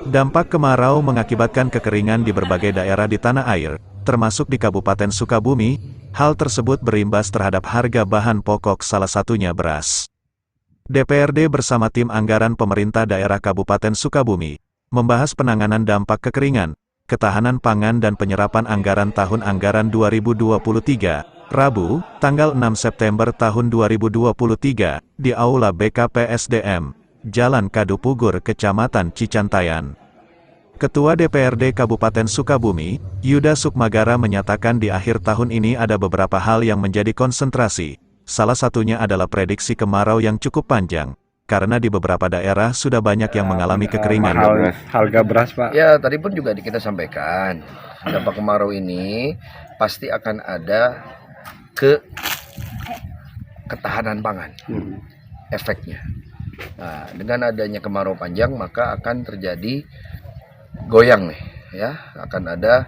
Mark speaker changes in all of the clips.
Speaker 1: Dampak kemarau mengakibatkan kekeringan di berbagai daerah di tanah air, termasuk di Kabupaten Sukabumi. Hal tersebut berimbas terhadap harga bahan pokok, salah satunya beras. DPRD bersama tim anggaran pemerintah daerah Kabupaten Sukabumi membahas penanganan dampak kekeringan, ketahanan pangan dan penyerapan anggaran tahun anggaran 2023, Rabu, tanggal 6 September tahun 2023, di Aula BKPSDM, Jalan Kadupugur, Kecamatan Cicantayan. Ketua DPRD Kabupaten Sukabumi, Yuda Sukmagara menyatakan di akhir tahun ini ada beberapa hal yang menjadi konsentrasi. Salah satunya adalah prediksi kemarau yang cukup panjang, karena di beberapa daerah sudah banyak yang mengalami kekeringan.
Speaker 2: Harga beras, Pak.
Speaker 3: Ya, tadi pun juga kita sampaikan, dampak kemarau ini pasti akan ada ketahanan pangan, efeknya. Nah, dengan adanya kemarau panjang maka akan terjadi goyang nih, ya, akan ada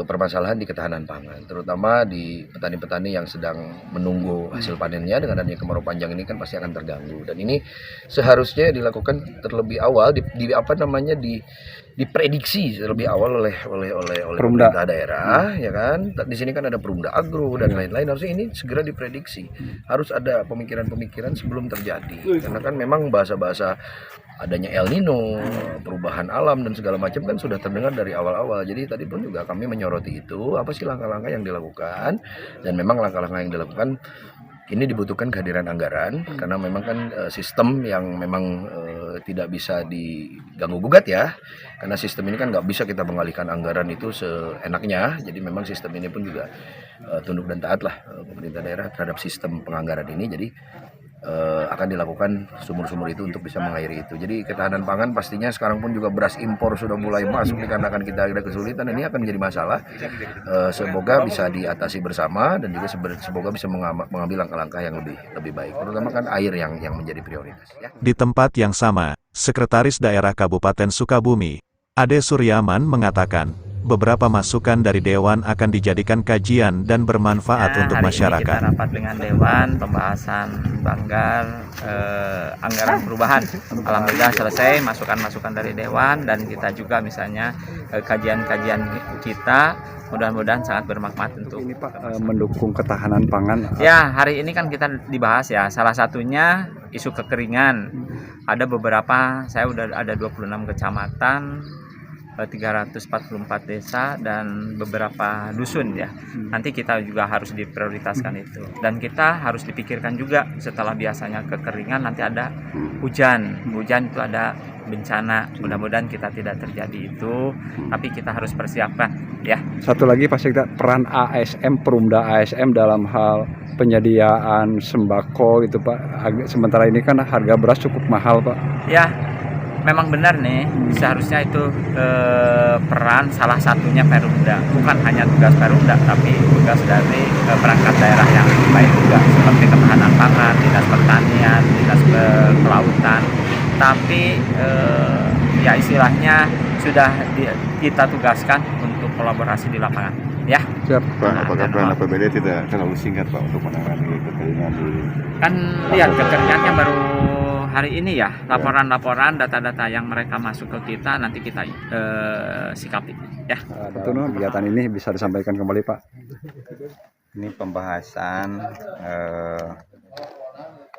Speaker 3: permasalahan di ketahanan pangan, terutama di petani-petani yang sedang menunggu hasil panennya. Dengan adanya kemarau panjang ini kan pasti akan terganggu, dan ini seharusnya dilakukan terlebih awal, diprediksi terlebih awal oleh pemerintah daerah, ya kan. Di sini kan ada Perumda Agro dan lain-lain, harusnya ini segera diprediksi. Harus ada pemikiran-pemikiran sebelum terjadi, karena kan memang bahasa-bahasa adanya El Nino, perubahan alam dan segala macam kan sudah terdengar dari awal-awal. Jadi tadi pun juga kami menyoroti itu, apa sih langkah-langkah yang dilakukan, dan memang langkah-langkah yang dilakukan ini dibutuhkan kehadiran anggaran, karena memang kan sistem yang memang tidak bisa diganggu gugat, ya, karena sistem ini kan nggak bisa kita mengalihkan anggaran itu seenaknya. Jadi memang sistem ini pun juga tunduk dan taat lah pemerintah daerah terhadap sistem penganggaran ini. Jadi akan dilakukan sumur-sumur itu untuk bisa mengairi itu. Jadi ketahanan pangan pastinya sekarang pun juga beras impor sudah mulai masuk dikarenakan kita ada kesulitan. Ini akan menjadi masalah. Semoga bisa diatasi bersama, dan juga semoga bisa mengambil langkah-langkah yang lebih baik. Terutama kan air yang menjadi prioritas, ya.
Speaker 1: Di tempat yang sama, Sekretaris Daerah Kabupaten Sukabumi, Ade Suryaman, mengatakan beberapa masukan dari Dewan akan dijadikan kajian dan bermanfaat untuk masyarakat.
Speaker 4: Hari ini kita rapat dengan Dewan, pembahasan banggar anggaran perubahan. Alhamdulillah selesai masukan-masukan dari Dewan, dan kita juga misalnya kajian-kajian kita mudah-mudahan sangat bermanfaat untuk
Speaker 2: ini, Pak, mendukung ketahanan pangan.
Speaker 4: Ya, hari ini kan kita dibahas, ya, salah satunya isu kekeringan. Ada beberapa, saya udah ada 26 kecamatan, 344 desa dan beberapa dusun, ya. Nanti kita juga harus diprioritaskan itu, dan kita harus dipikirkan juga setelah biasanya kekeringan nanti ada hujan itu ada bencana. Mudah-mudahan kita tidak terjadi itu, tapi kita harus persiapkan, ya.
Speaker 2: Satu lagi pasti peran ASM, Perumda ASM dalam hal penyediaan sembako itu, Pak. Sementara ini kan harga beras cukup mahal, Pak.
Speaker 4: Ya, memang benar nih, seharusnya itu peran salah satunya Perumda, bukan hanya tugas Perumda, tapi tugas dari perangkat daerah yang baik juga, seperti ketahanan pangan, dinas pertanian, dinas kelautan. Tapi ya istilahnya sudah kita tugaskan untuk kolaborasi di lapangan, ya.
Speaker 5: Siap, Pak. Apakah peran APBD tidak terlalu singkat, Pak, untuk menangani kekeringan di...
Speaker 4: Kan lihat kekeringannya baru hari ini, ya. Laporan-laporan, data-data yang mereka masuk ke kita nanti kita sikapi, ya.
Speaker 2: Betul, kegiatan ini bisa disampaikan kembali, Pak.
Speaker 6: Ini pembahasan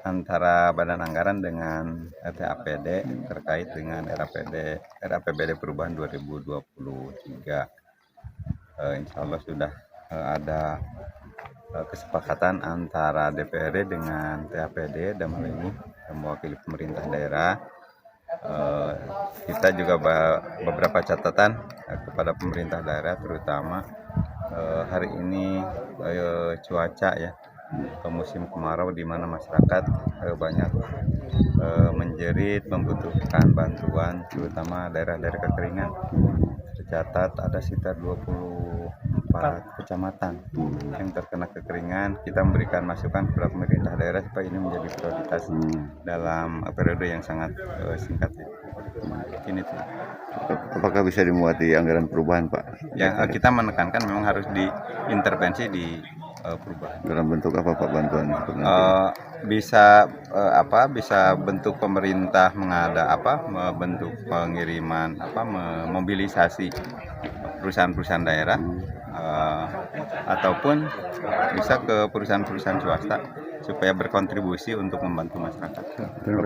Speaker 6: antara Badan Anggaran dengan TAPD terkait dengan RAPBD perubahan 2023. Insya Allah sudah ada kesepakatan antara DPRD dengan TAPD dan ini mewakili pemerintah daerah. Kita juga beberapa catatan kepada pemerintah daerah, terutama hari ini cuaca, ya, musim kemarau di mana masyarakat banyak menjerit membutuhkan bantuan, terutama daerah-daerah kekeringan. Tercatat ada sekitar 24 kecamatan yang terkena kekeringan. Kita memberikan masukan kepada pemerintah daerah supaya ini menjadi prioritas dalam periode yang sangat singkat ini.
Speaker 5: Apakah bisa dimuat di anggaran perubahan, Pak?
Speaker 6: Ya, kita menekankan memang harus diintervensi di perubahan.
Speaker 5: Dalam bentuk apa Pak bantuan?
Speaker 6: Bisa bentuk pemerintah bentuk pengiriman memobilisasi perusahaan-perusahahaan daerah ataupun bisa ke perusahaan-perusahaan swasta supaya berkontribusi untuk membantu masyarakat.